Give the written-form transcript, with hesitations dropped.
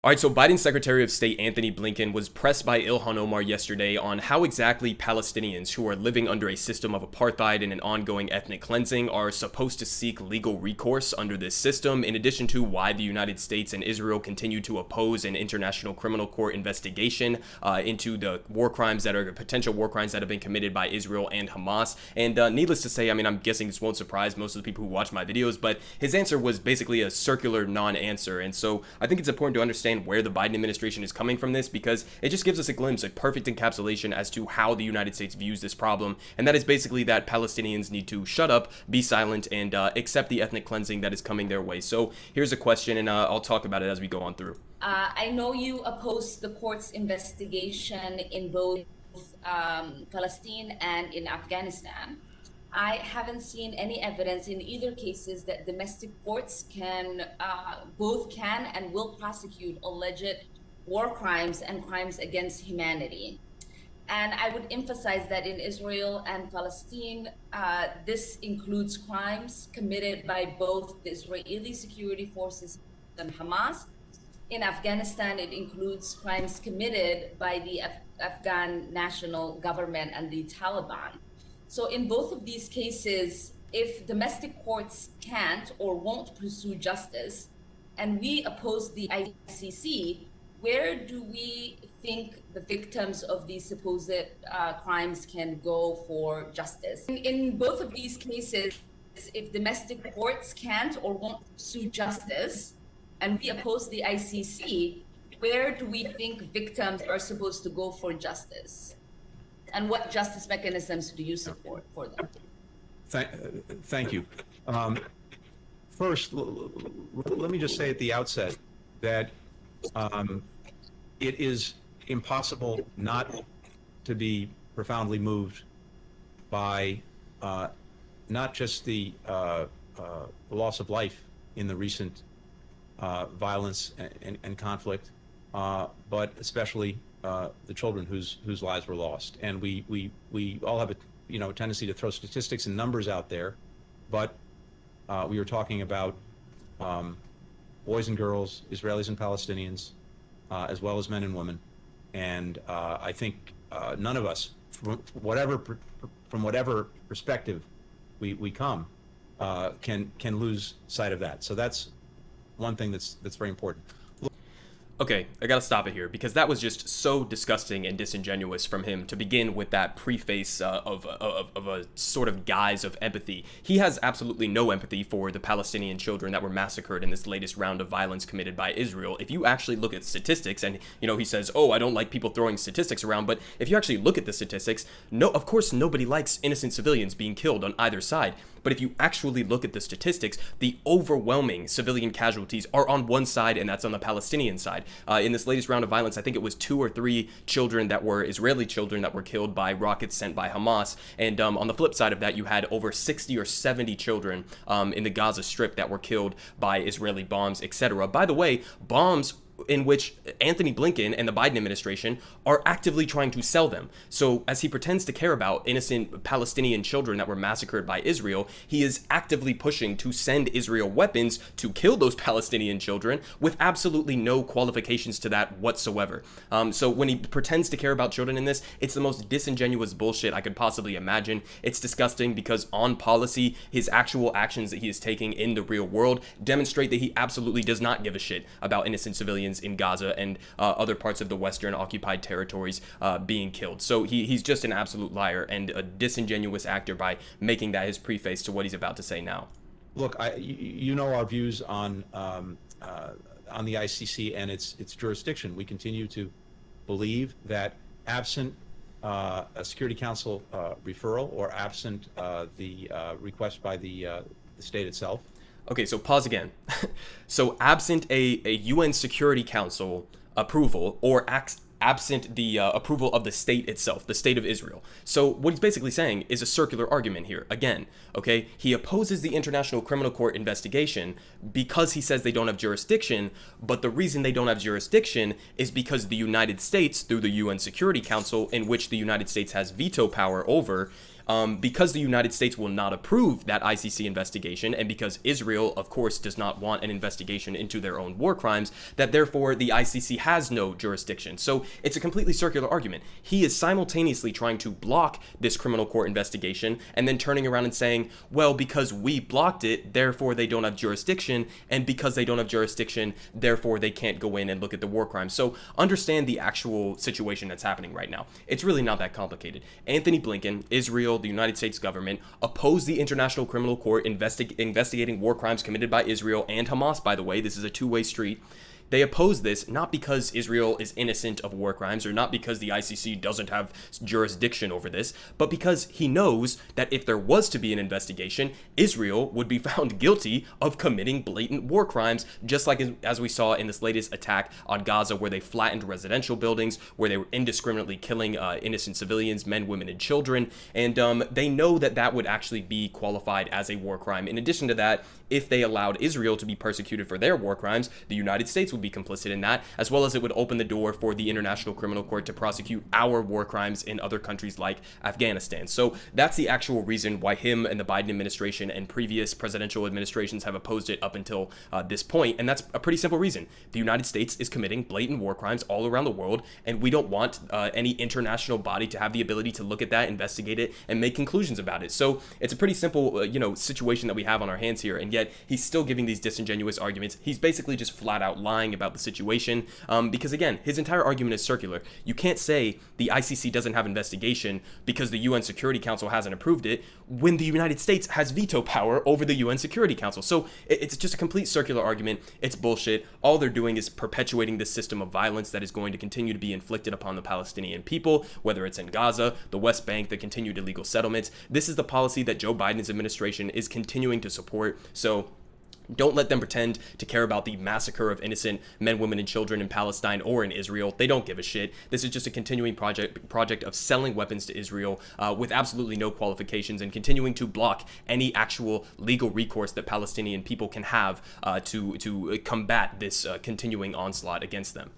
All right, so Biden's Secretary of State Anthony Blinken was pressed by Ilhan Omar yesterday on how exactly Palestinians who are living under a system of apartheid and an ongoing ethnic cleansing are supposed to seek legal recourse under this system, in addition to why the United States and Israel continue to oppose an international criminal court investigation into the war crimes that are potential war crimes that have been committed by Israel and Hamas. And needless to say, I mean, I'm guessing this won't surprise most of the people who watch my videos, but his answer was basically a circular non-answer. And so I think it's important to understand where the Biden administration is coming from this, because it just gives us a glimpse, a perfect encapsulation as to how the United States views this problem. And that is basically that Palestinians need to shut up, be silent, and accept the ethnic cleansing that is coming their way. So here's a question, and I'll talk about it as we go on through. I know you opposed the court's investigation in both Palestine and in Afghanistan. I haven't seen any evidence in either cases that domestic courts both can and will prosecute alleged war crimes and crimes against humanity. And I would emphasize that in Israel and Palestine, this includes crimes committed by both the Israeli security forces and Hamas. In Afghanistan, it includes crimes committed by the Afghan national government and the Taliban. So in both of these cases, if domestic courts can't or won't pursue justice, and we oppose the ICC, where do we think the victims of these supposed crimes can go for justice? In both of these cases, if domestic courts can't or won't pursue justice, and we oppose the ICC, where do we think victims are supposed to go for justice? And what justice mechanisms do you support for them? Thank you. First, let me just say at the outset that it is impossible not to be profoundly moved by not just the loss of life in the recent violence and conflict, but especially the children whose lives were lost. And we all have a tendency to throw statistics and numbers out there, but we were talking about boys and girls, Israelis and Palestinians, as well as men and women. And I think none of us, from whatever perspective we come, can lose sight of that. So that's one thing that's very important. Okay, I gotta stop it here, because that was just so disgusting and disingenuous from him to begin with that preface of a sort of guise of empathy. He has absolutely no empathy for the Palestinian children that were massacred in this latest round of violence committed by Israel. If you actually look at statistics, and he says, oh, I don't like people throwing statistics around, but if you actually look at the statistics, no, of course nobody likes innocent civilians being killed on either side. But if you actually look at the statistics, the overwhelming civilian casualties are on one side, and that's on the Palestinian side. In this latest round of violence, I think it was 2 or 3 children that were Israeli children that were killed by rockets sent by Hamas. And on the flip side of that, you had over 60 or 70 children in the Gaza Strip that were killed by Israeli bombs, etc. By the way, bombs in which Anthony Blinken and the Biden administration are actively trying to sell them. So as he pretends to care about innocent Palestinian children that were massacred by Israel, he is actively pushing to send Israel weapons to kill those Palestinian children with absolutely no qualifications to that whatsoever. So when he pretends to care about children in this, it's the most disingenuous bullshit I could possibly imagine. It's disgusting because on policy, his actual actions that he is taking in the real world demonstrate that he absolutely does not give a shit about innocent civilians in Gaza and other parts of the Western occupied territories being killed. So he's just an absolute liar and a disingenuous actor by making that his preface to what he's about to say now. Look, you know our views on the ICC and its jurisdiction. We continue to believe that absent a Security Council referral or absent the request by the state itself. Okay, so pause again. So absent a UN Security Council approval or absent the approval of the state itself, the state of Israel. So what he's basically saying is a circular argument here. Again, okay, he opposes the International Criminal Court investigation because he says they don't have jurisdiction, but the reason they don't have jurisdiction is because the United States, through the UN Security Council, in which the United States has veto power over, because the United States will not approve that ICC investigation, and because Israel, of course, does not want an investigation into their own war crimes, that therefore the ICC has no jurisdiction. So it's a completely circular argument. He is simultaneously trying to block this criminal court investigation and then turning around and saying, well, because we blocked it, therefore they don't have jurisdiction, and because they don't have jurisdiction, therefore they can't go in and look at the war crimes. So understand the actual situation that's happening right now. It's really not that complicated. Anthony Blinken, Israel, the United States government opposed the International Criminal Court investigating war crimes committed by Israel and Hamas, by the way. This is a two-way street. They oppose this not because Israel is innocent of war crimes or not because the ICC doesn't have jurisdiction over this, but because he knows that if there was to be an investigation, Israel would be found guilty of committing blatant war crimes, just like as we saw in this latest attack on Gaza, where they flattened residential buildings, where they were indiscriminately killing innocent civilians, men, women, and children. And they know that that would actually be qualified as a war crime. In addition to that, if they allowed Israel to be persecuted for their war crimes, the United States would be complicit in that, as well as it would open the door for the International Criminal Court to prosecute our war crimes in other countries like Afghanistan. So that's the actual reason why him and the Biden administration and previous presidential administrations have opposed it up until this point. And that's a pretty simple reason. The United States is committing blatant war crimes all around the world, and we don't want any international body to have the ability to look at that, investigate it, and make conclusions about it. So it's a pretty simple, situation that we have on our hands here, and yet he's still giving these disingenuous arguments. He's basically just flat out lying about the situation, because again, his entire argument is circular. You can't say the ICC doesn't have investigation because the UN Security Council hasn't approved it when the United States has veto power over the UN Security Council. So it's just a complete circular argument. It's bullshit. All they're doing is perpetuating this system of violence that is going to continue to be inflicted upon the Palestinian people, whether it's in Gaza, the West Bank, the continued illegal settlements. This is the policy that Joe Biden's administration is continuing to support. So don't let them pretend to care about the massacre of innocent men, women, and children in Palestine or in Israel. They don't give a shit. This is just a continuing project of selling weapons to Israel with absolutely no qualifications, and continuing to block any actual legal recourse that Palestinian people can have to combat this continuing onslaught against them.